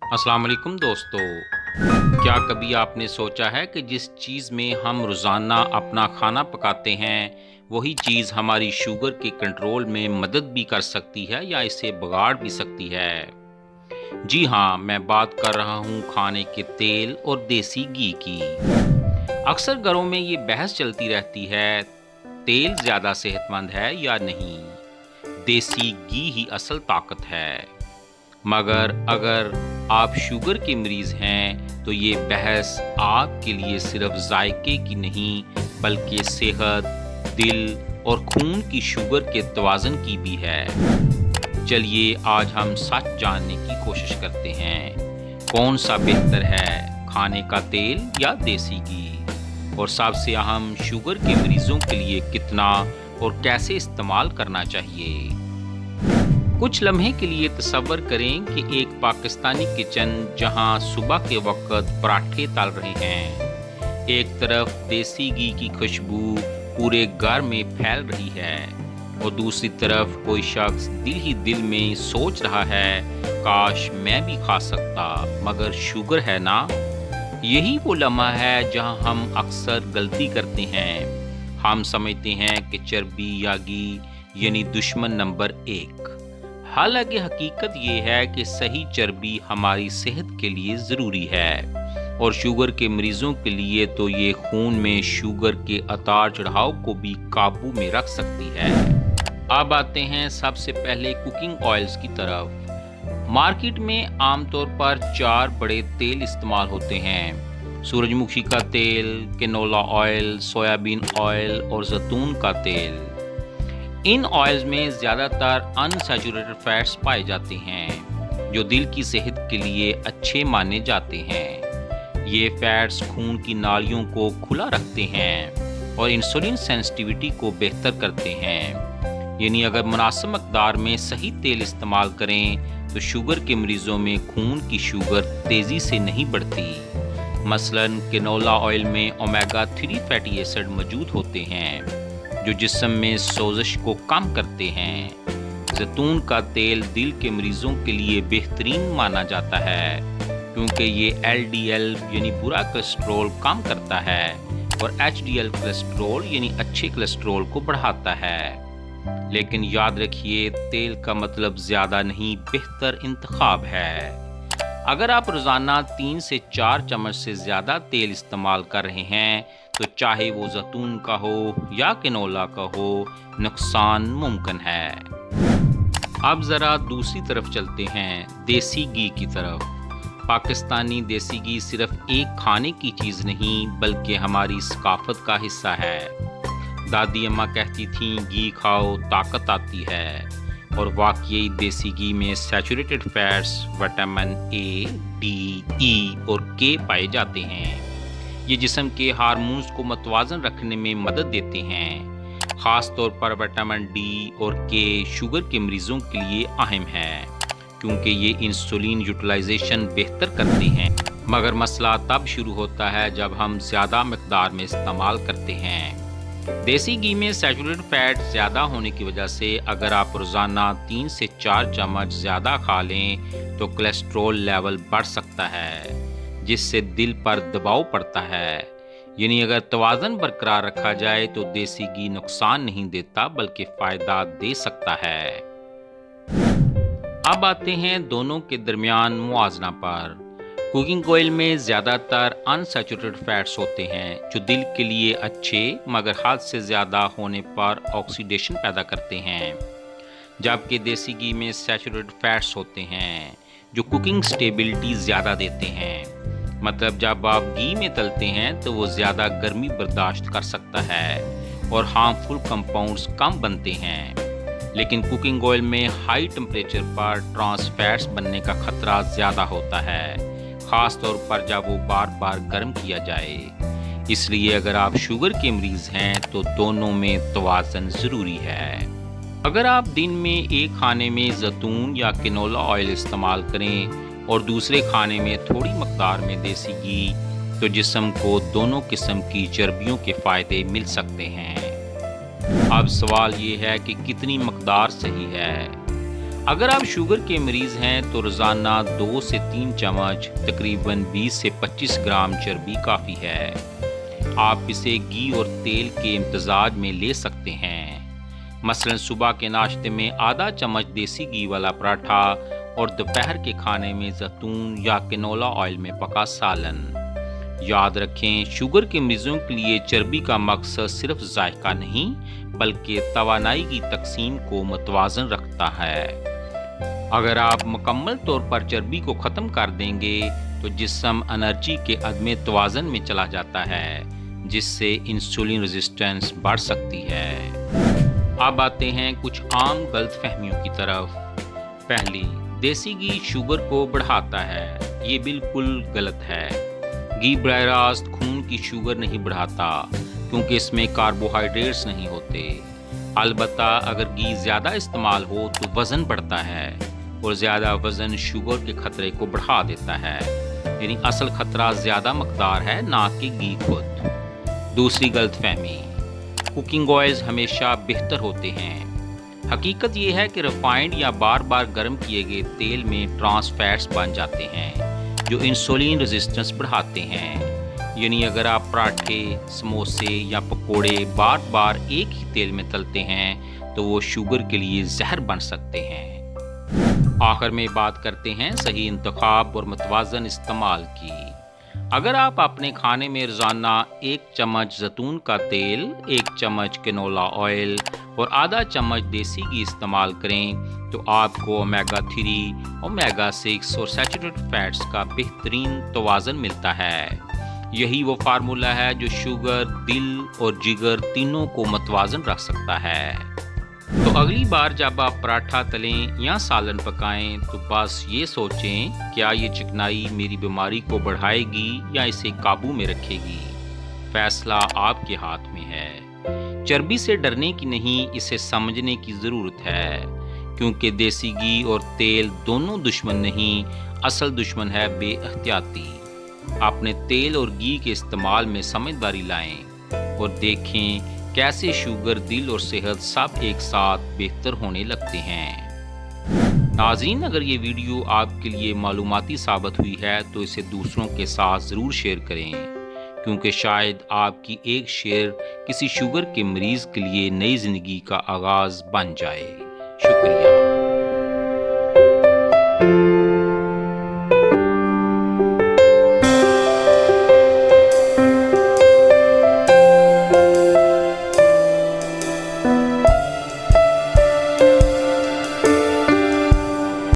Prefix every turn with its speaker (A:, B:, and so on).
A: अस्सलाम वालेकुम दोस्तों। क्या कभी आपने सोचा है कि जिस चीज़ में हम रोज़ाना अपना खाना पकाते हैं वही चीज़ हमारी शुगर के कंट्रोल में मदद भी कर सकती है या इसे बिगाड़ भी सकती है। जी हाँ, मैं बात कर रहा हूँ खाने के तेल और देसी घी की। अक्सर घरों में ये बहस चलती रहती है, तेल ज़्यादा सेहतमंद है या नहीं, देसी घी ही असल ताकत है। मगर अगर आप शुगर के मरीज़ हैं तो ये बहस आपके लिए सिर्फ जायके की नहीं बल्कि सेहत, दिल और खून की शुगर के तवाज़ुन की भी है। चलिए आज हम सच जानने की कोशिश करते हैं, कौन सा बेहतर है, खाने का तेल या देसी घी, और सबसे अहम शुगर के मरीज़ों के लिए कितना और कैसे इस्तेमाल करना चाहिए। कुछ लम्हे के लिए तसव्वुर करें कि एक पाकिस्तानी किचन जहां सुबह के वक्त पराठे तल रहे हैं, एक तरफ देसी घी की खुशबू पूरे घर में फैल रही है और दूसरी तरफ कोई शख्स दिल ही दिल में सोच रहा है, काश मैं भी खा सकता मगर शुगर है ना। यही वो लम्हा है जहां हम अक्सर गलती करते हैं। हम समझते हैं कि चर्बी या घी यानी दुश्मन नंबर 1। हालांकि हकीकत ये है कि सही चर्बी हमारी सेहत के लिए ज़रूरी है और शुगर के मरीज़ों के लिए तो ये खून में शुगर के उतार चढ़ाव को भी काबू में रख सकती है। अब आते हैं सबसे पहले कुकिंग ऑयल्स की तरफ। मार्केट में आमतौर पर 4 बड़े तेल इस्तेमाल होते हैं: सूरजमुखी का तेल, कैनोला ऑयल, सोयाबीन ऑयल और जैतून का तेल। इन ऑयल्स में ज़्यादातर अनसैचुरेटेड फैट्स पाए जाते हैं जो दिल की सेहत के लिए अच्छे माने जाते हैं। ये फैट्स खून की नालियों को खुला रखते हैं और इंसुलिन सेंसिटिविटी को बेहतर करते हैं। यानी अगर मुनासिब मकदार में सही तेल इस्तेमाल करें तो शुगर के मरीज़ों में खून की शुगर तेज़ी से नहीं बढ़ती। मसलन कैनोला ऑयल में ओमेगा 3 फैटी एसिड मौजूद होते हैं जो जिस्म में सोजिश को कम करते हैं। जैतून का तेल दिल के मरीज़ों के लिए बेहतरीन माना जाता है क्योंकि ये LDL यानी बुरा कोलेस्ट्रॉल कम करता है और HDL कोलेस्ट्रॉल यानी अच्छे कोलेस्ट्रॉल को बढ़ाता है। लेकिन याद रखिए, तेल का मतलब ज़्यादा नहीं, बेहतर इंतखाब है। अगर आप रोज़ाना 3 से 4 चम्मच से ज़्यादा तेल इस्तेमाल कर रहे हैं तो चाहे वो जैतून का हो या कैनोला का हो, नुकसान मुमकिन है। अब ज़रा दूसरी तरफ चलते हैं, देसी घी की तरफ। पाकिस्तानी देसी घी सिर्फ एक खाने की चीज़ नहीं बल्कि हमारी सकाफत का हिस्सा है। दादी अम्मा कहती थीं, घी खाओ ताकत आती है, और वाकई देसी घी में saturated fats, vitamin A, D, E और K पाए जाते हैं। ये जिस्म के हार्मोन्स को मतवाज़न रखने में मदद देते हैं। ख़ास तौर पर विटामिन D और K शुगर के मरीज़ों के लिए अहम है क्योंकि ये इंसुलिन यूटिलाइजेशन बेहतर करते हैं। मगर मसला तब शुरू होता है जब हम ज़्यादा मकदार में इस्तेमाल करते हैं। देसी घी में सैचुरेटेड फैट ज़्यादा होने की वजह से अगर आप रोज़ाना 3 से 4 चम्मच ज़्यादा खा लें तो कोलेस्ट्रॉल लेवल बढ़ सकता है जिससे दिल पर दबाव पड़ता है। यानी अगर तवाज़ुन बरकरार रखा जाए तो देसी घी नुकसान नहीं देता बल्कि फ़ायदा दे सकता है। अब आते हैं दोनों के दरमियान मुआवजना पर। कुकिंग ऑयल में ज़्यादातर अनसैचुरेटेड फैट्स होते हैं जो दिल के लिए अच्छे मगर हद से ज़्यादा होने पर ऑक्सीडेशन पैदा करते हैं, जबकि देसी घी में सैचुरेटेड फैट्स होते हैं जो कुकिंग स्टेबिलिटी ज़्यादा देते हैं। मतलब जब आप घी में तलते हैं तो वो ज़्यादा गर्मी बर्दाश्त कर सकता है और हार्मफुल कंपाउंड्स कम बनते हैं। लेकिन कुकिंग ऑयल में हाई टेम्परेचर पर ट्रांस फैट्स बनने का खतरा ज़्यादा होता है, ख़ास तौर पर जब वो बार बार गर्म किया जाए। इसलिए अगर आप शुगर के मरीज़ हैं तो दोनों में तवाज़ुन ज़रूरी है। अगर आप दिन में एक खाने में जैतून या कैनोला ऑयल इस्तेमाल करें और दूसरे खाने में थोड़ी मकदार में देसी घी तो जिस्म को दोनों किस्म की चर्बियों के फ़ायदे मिल सकते हैं। अब सवाल ये है कि कितनी मकदार सही है। اگر آپ شوگر کے مریض ہیں تو روزانہ 2 سے 3 چمچ تقریباً 20 سے 25 گرام چربی کافی ہے۔ آپ اسے گھی اور تیل کے امتزاج میں لے سکتے ہیں، مثلاً صبح کے ناشتے میں آدھا چمچ دیسی گھی والا پراٹھا اور دوپہر کے کھانے میں زیتون یا کنولا آئل میں پکا سالن۔ یاد رکھیں، شوگر کے مریضوں کے لیے چربی کا مقصد صرف ذائقہ نہیں بلکہ توانائی کی تقسیم کو متوازن رکھتا ہے۔ اگر آپ مکمل طور پر چربی کو ختم کر دیں گے تو جسم انرجی کے عدم توازن میں چلا جاتا ہے، جس سے انسولین ریزسٹنس بڑھ سکتی ہے۔ اب آتے ہیں کچھ عام غلط فہمیوں کی طرف۔ پہلی، دیسی گھی شوگر کو بڑھاتا ہے۔ یہ بالکل غلط ہے۔ گھی براہ راست خون کی شوگر نہیں بڑھاتا کیونکہ اس میں کاربوہائیڈریٹس نہیں ہوتے۔ البتہ اگر گھی زیادہ استعمال ہو تو وزن بڑھتا ہے، اور زیادہ وزن شوگر کے خطرے کو بڑھا دیتا ہے، یعنی اصل خطرہ زیادہ مقدار ہے، نہ کہ گھی خود۔ دوسری غلط فہمی، کوکنگ آئلز ہمیشہ بہتر ہوتے ہیں۔ حقیقت یہ ہے کہ ریفائنڈ یا بار بار گرم کیے گئے تیل میں ٹرانس فیٹس بن جاتے ہیں جو انسولین ریزسٹنس بڑھاتے ہیں۔ یعنی اگر آپ پراٹھے، سموسے یا پکوڑے بار بار ایک ہی تیل میں تلتے ہیں تو وہ شوگر کے لیے زہر بن سکتے ہیں۔ آخر میں بات کرتے ہیں صحیح انتخاب اور متوازن استعمال کی۔ اگر آپ اپنے کھانے میں روزانہ 1 چمچ زیتون کا تیل، 1 چمچ کنولا آئل اور آدھا چمچ دیسی گھی استعمال کریں تو آپ کو اومیگا 3، اومیگا 6 اور سیچوریٹڈ فیٹس کا بہترین توازن ملتا ہے۔ یہی وہ فارمولا ہے جو شوگر، دل اور جگر تینوں کو متوازن رکھ سکتا ہے۔ تو اگلی بار جب آپ پراٹھا تلیں یا سالن پکائیں تو بس یہ سوچیں، کیا یہ چکنائی میری بیماری کو بڑھائے گی یا اسے قابو میں رکھے گی؟ فیصلہ آپ کے ہاتھ میں ہے۔ چربی سے ڈرنے کی نہیں، اسے سمجھنے کی ضرورت ہے، کیونکہ دیسی گھی اور تیل دونوں دشمن نہیں، اصل دشمن ہے بے احتیاطی۔ اپنے تیل اور گھی کے استعمال میں سمجھداری لائیں اور دیکھیں کیسے شوگر، دل اور صحت سب ایک ساتھ بہتر ہونے لگتے ہیں۔ ناظرین، اگر یہ ویڈیو آپ کے لیے معلوماتی ثابت ہوئی ہے تو اسے دوسروں کے ساتھ ضرور شیئر کریں، کیونکہ شاید آپ کی ایک شیئر کسی شوگر کے مریض کے لیے نئی زندگی کا آغاز بن جائے۔ شکریہ۔